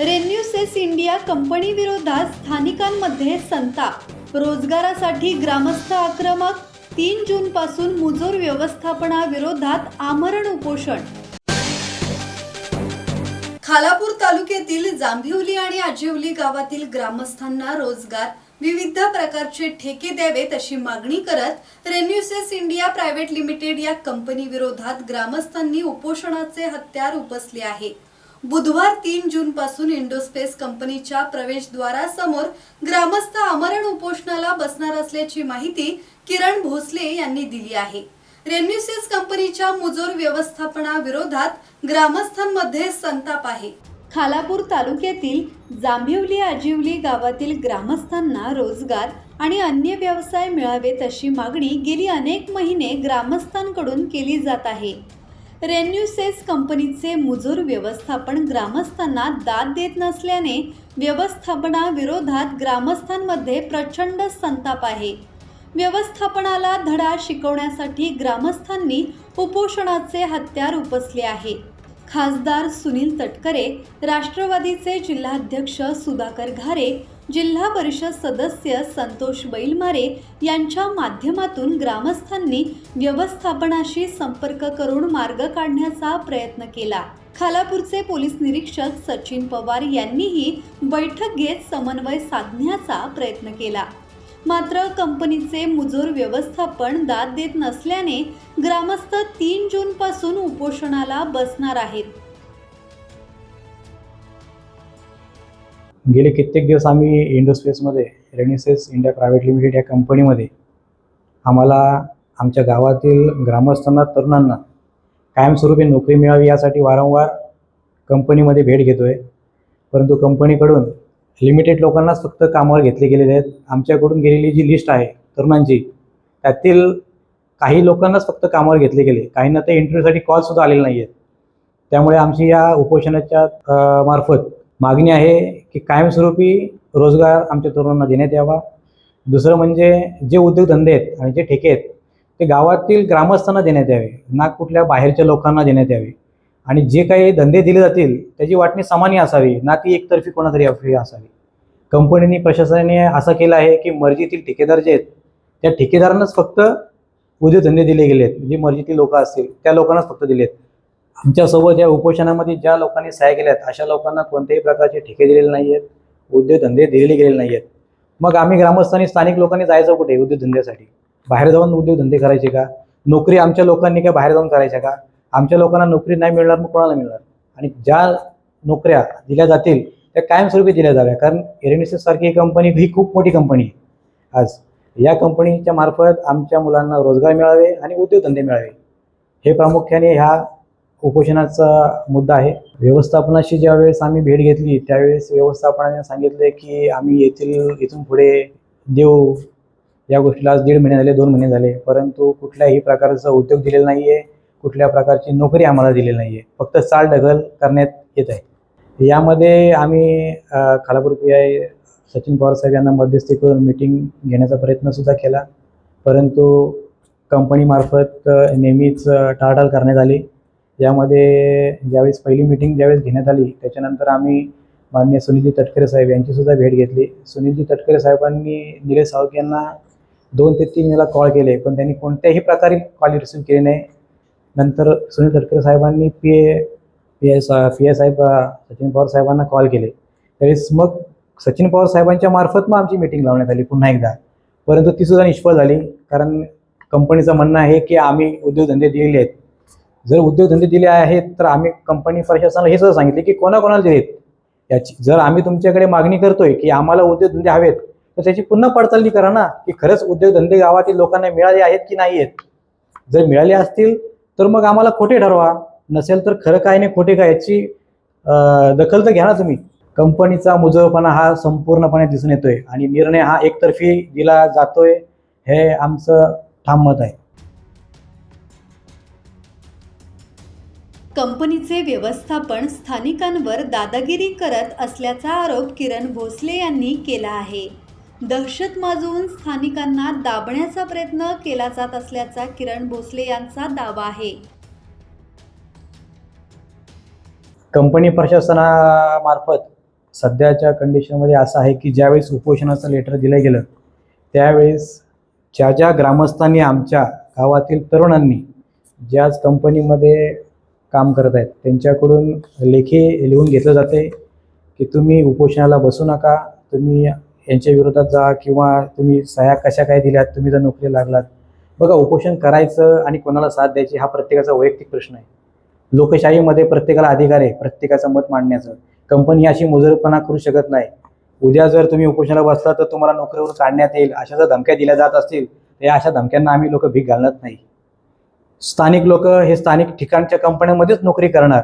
रेन्यूसेस India company विरोधात स्थानिकांमध्ये संताप. रोजगारासाठी ग्रामस्थ आक्रमक. 3 जून पासून मुजोर व्यवस्थापनाविरोधात आमरण उपोषण. खालापूर तालुक्यातील जांभिवली आणि आजिवली गावातील ग्रामस्थांना रोजगार, विविध प्रकारचे ठेके द्यावेत अशी मागणी करत रेन्यूसेस इंडिया प्रायव्हेट लिमिटेड या कंपनी विरोधात ग्रामस्थांनी उपोषणाचे हत्यार उपसले आहे. बुधवार 3 जून पासून इंडोस्पेस कंपनीच्या प्रवेशद्वारासमोर ग्रामस्थ आमरण उपोषणाला बसणार असल्याची माहिती किरण भोसले यांनी दिली आहे. रेन्यूसेस कंपनीच्या मुजोर व्यवस्थापनाविरोधात ग्रामस्थांमध्ये संताप आहे. खालापूर तालुक्यातील जांभिवली आजिवली गावातील ग्रामस्थांना रोजगार आणि अन्य व्यवसाय मिळावेत अशी मागणी गेली अनेक महिने ग्रामस्थांकडून केली जात आहे. रेन्यूसेस कंपनीचे मुजोर व्यवस्थापन ग्रामस्थांना दाद देत नसल्याने व्यवस्थापनाविरोधात ग्रामस्थांमध्ये प्रचंड संताप आहे. व्यवस्थापनाला धडा शिकवण्यासाठी ग्रामस्थांनी उपोषणाचे हत्यार उपसले आहे. खासदार सुनील तटकरे, राष्ट्रवादीचे जिल्हाध्यक्ष सुधाकर घारे, जिल्हा परिषद सदस्य संतोष बैलमारे यांच्या माध्यमातून ग्रामस्थांनी व्यवस्थापनाशी संपर्क करून मार्ग काढण्याचा प्रयत्न केला. खालापूरचे पोलीस निरीक्षक सचिन पवार यांनीही बैठक घेत समन्वय साधण्याचा प्रयत्न केला. मात्र कंपनीचे मुजोर व्यवस्थापन दाद देत नसल्याने ग्रामस्थ 3 जून पासून उपोषणाला बसणार आहेत. गेले कित्येक दिवस आम्ही इंडोस्पेसमध्ये रेन्यूसेस इंडिया प्रायव्हेट लिमिटेड या कंपनीमध्ये आम्हाला आमच्या गावातील ग्रामस्थांना, तरुणांना कायमस्वरूपी नोकरी मिळावी यासाठी वारंवार कंपनीमध्ये भेट घेतो आहे. परंतु कंपनीकडून लिमिटेड लोकांनाच फक्त कामावर घेतले गेलेले आहेत. आमच्याकडून गेलेली जी लिस्ट आहे तरुणांची, त्यातील काही लोकांनाच फक्त कामावर घेतले गेले, काहींना तर इंटरव्ह्यूसाठी कॉलसुद्धा आलेले नाही आहेत. त्यामुळे आमची या उपोषणाच्या मार्फत मागणी आहे की कायमस्वरूपी रोजगार आमच्या तरुणांना देण्यात यावा. दुसरं म्हणजे जे उद्योगधंदे आहेत आणि जे ठेके आहेत ते गावातील ग्रामस्थांना देण्यात यावे, ना कुठल्या बाहेरच्या लोकांना देण्यात यावे. आणि जे काही धंदे दिले जातील त्याची वाटणी सामान्य असावी, ना ती एकतर्फी कोणातरी असावी. कंपनीने, प्रशासनाने असं केलं आहे की मर्जीतील ठेकेदार जे आहेत त्या ठेकेदारांनाच फक्त उद्योगधंदे दिले गेले आहेत. जे मर्जीतील लोक असतील त्या लोकांनाच फक्त दिले आहेत. आमच्यासोबत या उपोषणामध्ये ज्या लोकांनी सह्या केल्या आहेत अशा लोकांना कोणत्याही प्रकारचे ठेके दिलेले नाही आहेत, उद्योगधंदे दिलेले गेलेले नाही आहेत. मग आम्ही ग्रामस्थांनी, स्थानिक लोकांनी जायचं कुठे उद्योगधंद्यासाठी? बाहेर जाऊन उद्योगधंदे करायचे का? नोकरी आमच्या लोकांनी काय बाहेर जाऊन करायच्या का? आमच्या लोकांना नोकरी नाही मिळणार, मग कोणाला मिळणार? आणि ज्या नोकऱ्या दिल्या जातील त्या कायमस्वरूपी दिल्या जाव्या. कारण रेन्यूसेस सारखी कंपनी ही खूप मोठी कंपनी आहे. आज या कंपनीच्या मार्फत आमच्या मुलांना रोजगार मिळावे आणि उद्योगधंदे मिळावे, हे प्रामुख्याने ह्या उपोषणाचा मुद्दा आहे. व्यवस्थापनाशी ज्यावेळेस आम्ही भेट घेतली त्यावेळेस व्यवस्थापनाने सांगितले की आम्ही इथून पुढे देऊ. या गोष्टीला आज 1.5 महिने झाले, 2 महिने झाले, परंतु कुठल्याही प्रकारचा उद्योग दिलेला नाही आहे, कुठल्या प्रकारची नोकरी आम्हाला दिलेली नाही आहे. फक्त चालढकल करण्यात येत आहे. यामध्ये आम्ही खालापूर PI सचिन पवार साहेब यांना मध्यस्थी करून मीटिंग घेण्याचा प्रयत्नसुद्धा केला, परंतु कंपनीमार्फत नेहमीच टाळाटाळ करण्यात आली. यामध्ये ज्यावेळेस पहिली मीटिंग घेण्यात आली त्याच्यानंतर आम्ही माननीय सुनीलजी तटकरे साहेब यांचीसुद्धा भेट घेतली. सुनीलजी तटकरे साहेबांनी निलेश सावंत यांना 2 ते 3 वेळा कॉल केले, पण त्यांनी कोणत्याही प्रकारे कॉल रिसीव्ह केले नाही. नंतर सुनील तटकरे साहेबांनी PI साहेब सचिन पवार साहेबांना कॉल केले. त्यावेळेस मग सचिन पवार साहेबांच्या मार्फत मग आमची मीटिंग लावण्यात आली पुन्हा एकदा, परंतु तीसुद्धा निष्फळ झाली. कारण कंपनीचं म्हणणं आहे की आम्ही उद्योगधंदे दिलेले आहेत. जर उद्योगधंदे दिले आहेत तर आम्ही कंपनी प्रशासनाला हे सुद्धा सांगितले की कोणाकोणाला दिलेत याची. जर आम्ही तुमच्याकडे मागणी करतोय की आम्हाला उद्योगधंदे हवेत तर त्याची पुन्हा पडताळणी करा ना, की खरंच उद्योगधंदे गावातील लोकांना मिळाले आहेत की नाही आहेत. जर मिळाले असतील तर मग आम्हाला खोटे ठरवा, नसेल तर खरं काय नाही खोटे काय याची दखल तर घ्या ना तुम्ही. कंपनीचा मुजोरपणा हा संपूर्णपणे दिसून येतोय आणि निर्णय हा एकतर्फी दिला जातोय, हे आमचं ठाम मत आहे. कंपनीचे व्यवस्थापन स्थानिकांवर दादागिरी करत असल्याचा आरोप किरण भोसले यांनी केला आहे. दहशत माजवून स्थानिकांना दाबण्याचा प्रयत्न केला जात असल्याचा किरण भोसले यांचा दावा आहे. कंपनी प्रशासनामार्फत सध्याच्या कंडिशनमध्ये असं आहे की ज्यावेळेस उपोषणाचं लेटर दिलं गेलं त्यावेळेस ज्या ग्रामस्थांनी आमच्या गावातील तरुणांनी ज्याच कंपनीमध्ये काम करत आहेत त्यांच्याकडून लेखी लिहून घेतलं जाते की तुम्ही उपोषणाला बसू नका, तुम्ही यांच्या विरोधात जा किंवा तुम्ही सह्या कशा काय दिल्यात, तुम्ही जर नोकरी लागलात. बघा, उपोषण करायचं आणि कोणाला साथ द्यायची हा प्रत्येकाचा वैयक्तिक प्रश्न आहे. लोकशाहीमध्ये प्रत्येकाला अधिकार आहे प्रत्येकाचं मत मांडण्याचं. कंपनी अशी मुजरपणा करू शकत नाही. उद्या जर तुम्ही उपोषणाला बसला तर तुम्हाला नोकरीवर काढण्यात येईल अशा जर धमक्या दिल्या जात असतील तर या अशा धमक्यांना आम्ही लोक भीक घालत नाही. स्थानिक लोक हे स्थानिक ठिकाणच्या कंपन्यांमध्येच नोकरी करणार.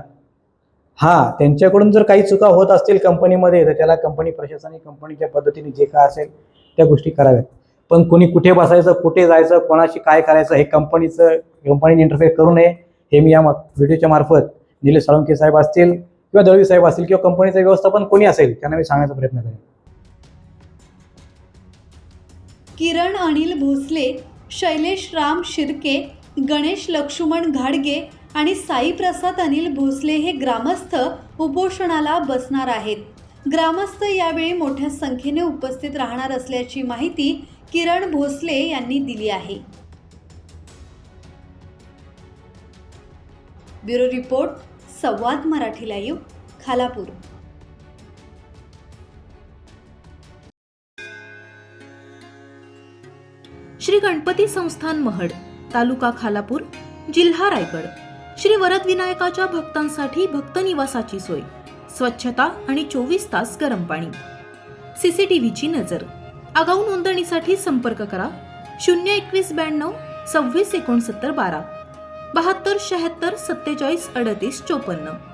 हां, त्यांच्याकडून जर काही चुका होत असतील कंपनीमध्ये तर त्याला कंपनी प्रशासनाने कंपनीच्या पद्धतीने जे काय असेल त्या गोष्टी कराव्यात. पण कोणी कुठे बसायचं, कुठे जायचं, कोणाशी काय करायचं हे कंपनीने इंटरफेअर करू नये हे मी या व्हिडिओच्या मार्फत निलेश साळुंखे साहेब असतील किंवा दळवी साहेब असतील किंवा कंपनीचं व्यवस्थापन कोणी असेल त्यांना मी सांगण्याचा प्रयत्न करेन. किरण अनिल भोसले, शैलेश राम शिर्के, गणेश लक्ष्मण घाडगे आणि साई प्रसाद अनिल भोसले हे ग्रामस्थ उपोषणाला बसणार आहेत. ग्रामस्थ यावेळी मोठ्या संख्येने उपस्थित राहणार असल्याची माहिती किरण भोसले यांनी दिली आहे. ब्युरो रिपोर्ट, संवाद मराठी लाईव्ह, खालापूर. श्री गणपती संस्थान महड, तालुका खालापूर, जिल्हा रायगड. श्री वरदविनायकाच्या भक्तांसाठी भक्त निवासाची सोय, स्वच्छता आणि 24 तास गरम पाणी, सीसीटीव्हीची नजर. आगाऊ नोंदणीसाठी संपर्क करा 02192 26 69 12 72 76 47 38 54.